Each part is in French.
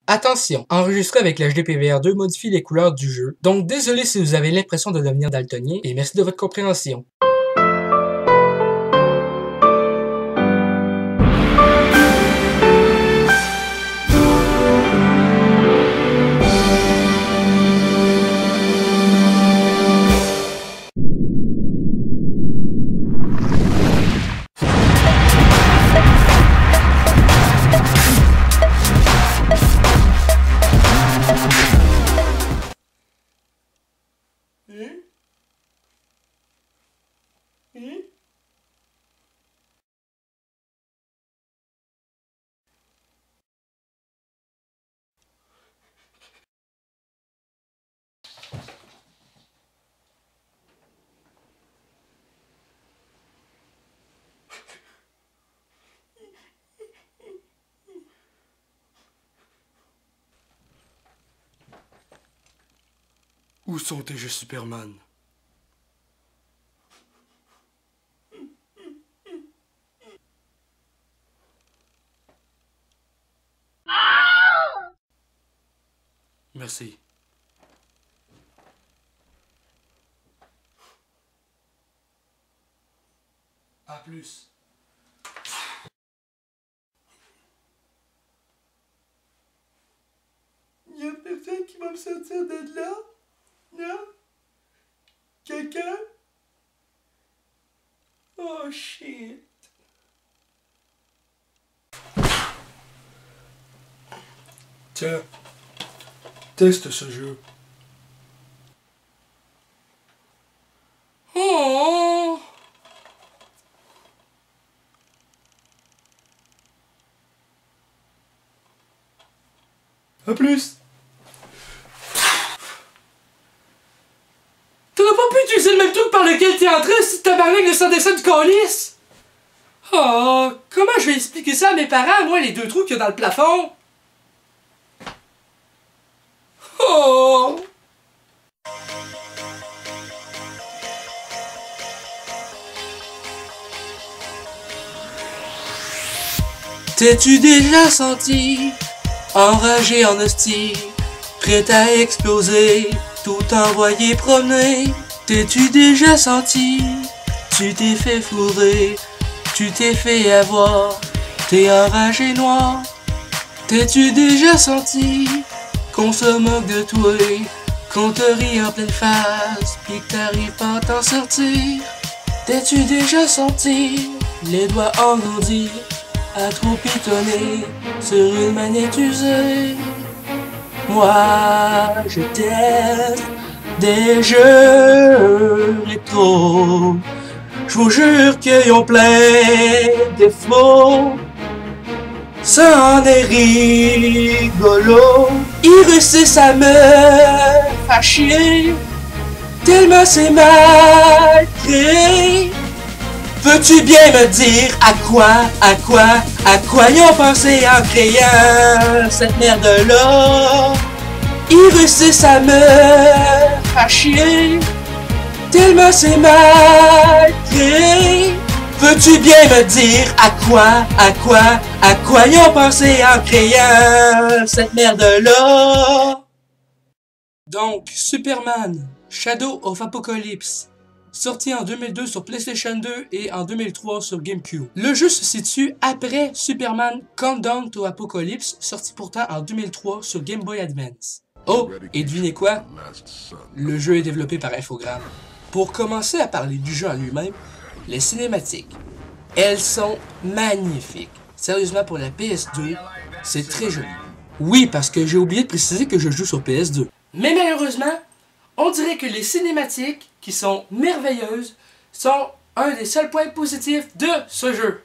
Attention, enregistré avec le HDPVR2 modifie les couleurs du jeu, donc désolé si vous avez l'impression de devenir daltonien, et merci de votre compréhension. Où sont tes jeux Superman? Merci. À plus. Y'a personne qui va me sortir de là? Non? Quelqu'un? Oh shit. Tiens, teste ce jeu. Oh! À plus. T'aurais pas pu utiliser le même truc par lequel t'es entré si tabarnak de sans dessin du calice? Oh, comment je vais expliquer ça à mes parents, moi, les deux trous qu'il y a dans le plafond? Oh! T'es-tu déjà senti enragé en hostie, prêt à exploser, tout envoyé promener? T'es-tu déjà senti, tu t'es fait fourrer, tu t'es fait avoir, t'es enragé noir? T'es-tu déjà senti qu'on se moque de toi, qu'on te rit en pleine face, pis que t'arrives pas à t'en sortir? T'es-tu déjà senti les doigts engourdis, à trop pitonner sur une manette usée? Moi, je teste des jeux rétro. Je vous jure qu'ils ont plein de défauts. Ça en est rigolo. Ils réussissent à me faire chier, tellement c'est mal créé. Veux-tu bien me dire à quoi ils ont pensé en créant cette merde-là? Ils réussissent à me faire chier, tellement c'est mal créé. Veux-tu bien me dire à quoi ils ont pensé en créant cette merde-là? Donc, Superman, Shadow of Apocalypse, sorti en 2002 sur PlayStation 2 et en 2003 sur GameCube. Le jeu se situe après Superman Countdown to Apocalypse, sorti pourtant en 2003 sur Game Boy Advance. Oh, et devinez quoi? Le jeu est développé par Infogrames. Pour commencer à parler du jeu en lui-même, les cinématiques, elles sont magnifiques. Sérieusement, pour la PS2, c'est très joli. Oui, parce que j'ai oublié de préciser que je joue sur PS2. Mais malheureusement, on dirait que les cinématiques, qui sont merveilleuses, sont un des seuls points positifs de ce jeu.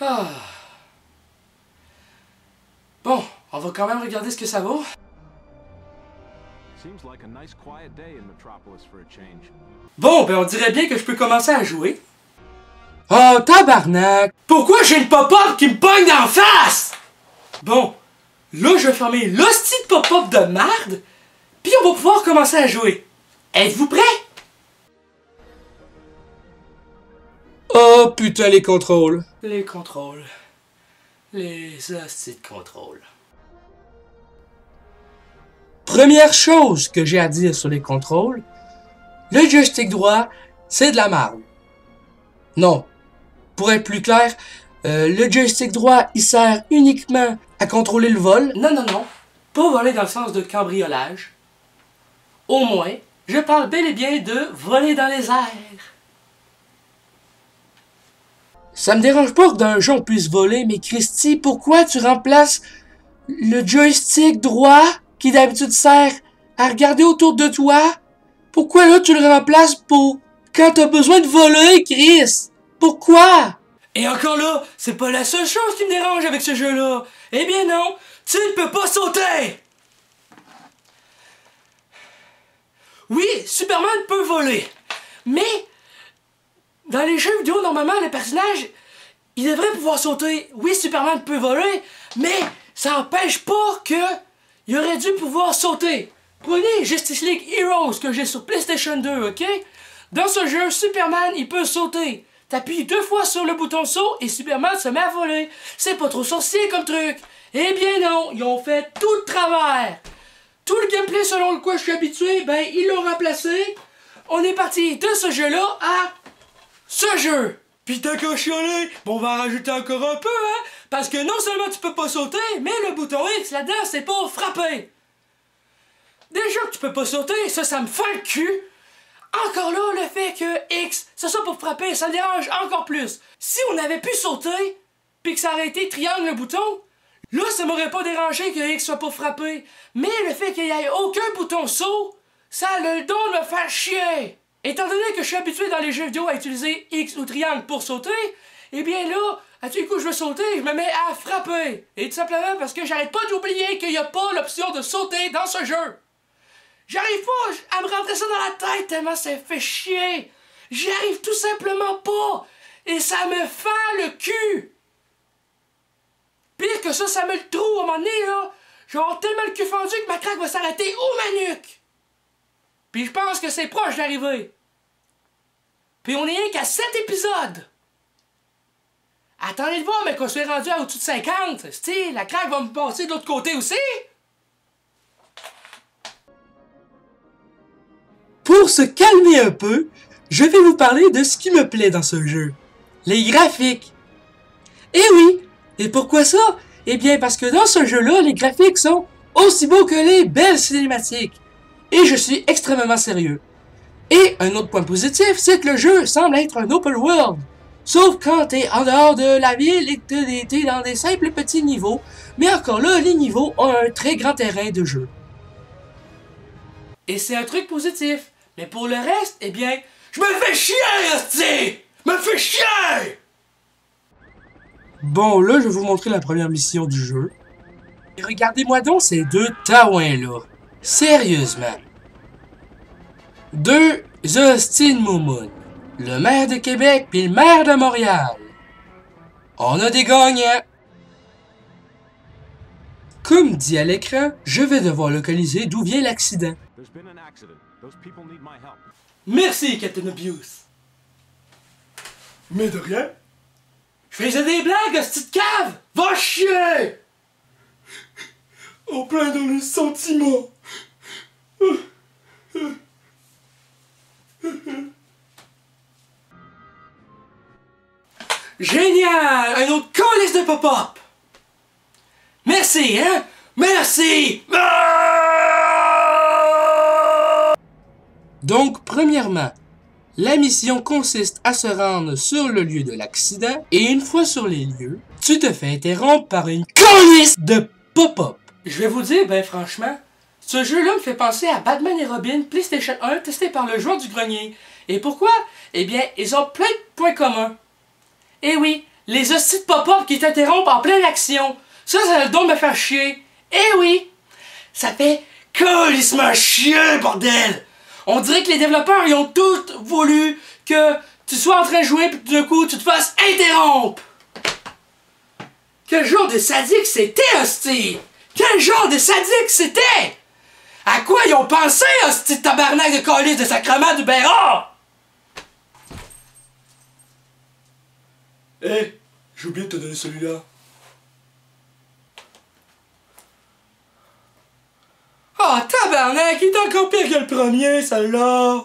Ah. Bon, on va quand même regarder ce que ça vaut. Bon, ben on dirait bien que je peux commencer à jouer. Oh, tabarnak! Pourquoi j'ai le pop-up qui me pogne d'en face? Bon, là je vais fermer l'hostie de pop-up de merde, puis on va pouvoir commencer à jouer. Êtes-vous prêts? Oh putain, les contrôles. Les contrôles. Les hosties de contrôles. Première chose que j'ai à dire sur les contrôles, le joystick droit, c'est de la merde. Non. Pour être plus clair, le joystick droit, il sert uniquement à contrôler le vol. Non, non, non. Pas voler dans le sens de cambriolage. Au moins, je parle bel et bien de voler dans les airs. Ça me dérange pas que d'un jeu on puisse voler, mais Christy, pourquoi tu remplaces le joystick droit qui d'habitude sert à regarder autour de toi? Pourquoi là tu le remplaces pour quand t'as besoin de voler, Chris? Pourquoi? Et encore là, c'est pas la seule chose qui me dérange avec ce jeu-là. Eh bien non, tu ne peux pas sauter! Oui, Superman peut voler, mais dans les jeux vidéo, normalement, le personnage, il devrait pouvoir sauter. Oui, Superman peut voler, mais ça n'empêche pas que il aurait dû pouvoir sauter. Prenez Justice League Heroes que j'ai sur PlayStation 2, ok? Dans ce jeu, Superman, il peut sauter. T'appuies 2 fois sur le bouton saut et Superman se met à voler. C'est pas trop sorcier comme truc. Eh bien non, ils ont fait tout le travers. Tout le gameplay selon le quoi je suis habitué, ben ils l'ont remplacé. On est parti de ce jeu-là à ce jeu. Puis t'as qu'à chialer, bon, on va en rajouter encore un peu, hein? Parce que non seulement tu peux pas sauter, mais le bouton X là-dedans, c'est pour frapper. Déjà que tu peux pas sauter, ça me fait le cul. Encore là, le fait que X, ça soit pour frapper, ça me dérange encore plus. Si on avait pu sauter, puis que ça aurait été triangle le bouton, là, ça m'aurait pas dérangé que X soit pour frapper. Mais le fait qu'il y ait aucun bouton saut, ça a le don de me faire chier. Étant donné que je suis habitué dans les jeux vidéo à utiliser X ou triangle pour sauter, eh bien là, à tous les coups je veux sauter, je me mets à frapper. Et tout simplement parce que j'arrête pas d'oublier qu'il n'y a pas l'option de sauter dans ce jeu. J'arrive pas à me rentrer ça dans la tête tellement ça fait chier. J'y arrive tout simplement pas. Et ça me fend le cul. Pire que ça me le trouve à un moment donné, là. Je vais avoir tellement le cul fendu que ma craque va s'arrêter ou ma nuque. Puis je pense que c'est proche d'arriver. Puis on est rien qu'à 7 épisodes. Attendez de voir, mais qu'on soit rendu à au-dessus de 50. Style, la craque va me passer de l'autre côté aussi. Pour se calmer un peu, je vais vous parler de ce qui me plaît dans ce jeu. Les graphiques. Eh oui! Et pourquoi ça? Eh bien parce que dans ce jeu-là, les graphiques sont aussi beaux que les belles cinématiques. Et je suis extrêmement sérieux. Et un autre point positif, c'est que le jeu semble être un open world. Sauf quand t'es en dehors de la ville et que t'es dans des simples petits niveaux. Mais encore là, les niveaux ont un très grand terrain de jeu. Et c'est un truc positif. Mais pour le reste, eh bien, je me fais chier, hostie! Me fais chier! Bon, là, je vais vous montrer la première mission du jeu. Et regardez-moi donc ces deux taouins-là. Sérieusement. Deux hosties de moumoune. Le maire de Québec puis le maire de Montréal. On a des gagnants. Comme dit à l'écran, je vais devoir localiser d'où vient l'accident. Merci, Captain Obvious. Mais de rien. Je faisais des blagues, hostie de cave! Va chier! En plein dans les sentiments. Génial! Un autre calice de pop-up! Merci, hein? Merci! Donc, premièrement, la mission consiste à se rendre sur le lieu de l'accident et une fois sur les lieux, tu te fais interrompre par une calice de pop-up. Je vais vous dire, ben franchement, ce jeu-là me fait penser à Batman et Robin PlayStation 1 testé par le joueur du grenier. Et pourquoi? Eh bien, ils ont plein de points communs. Eh oui, les hosties de pop-up qui t'interrompent en pleine action. Ça a le don de me faire chier. Eh oui, ça fait calissement chier, bordel! On dirait que les développeurs, ils ont tous voulu que tu sois en train de jouer, puis d'un coup, tu te fasses interrompre! Quel genre de sadique c'était, hostie? Quel genre de sadique c'était? À quoi ils ont pensé, hostie de tabarnak de calice de sacrement du Béra? Hé, j'ai oublié de te donner celui-là. Ah, tabarnak, il est encore pire que le premier, celle-là!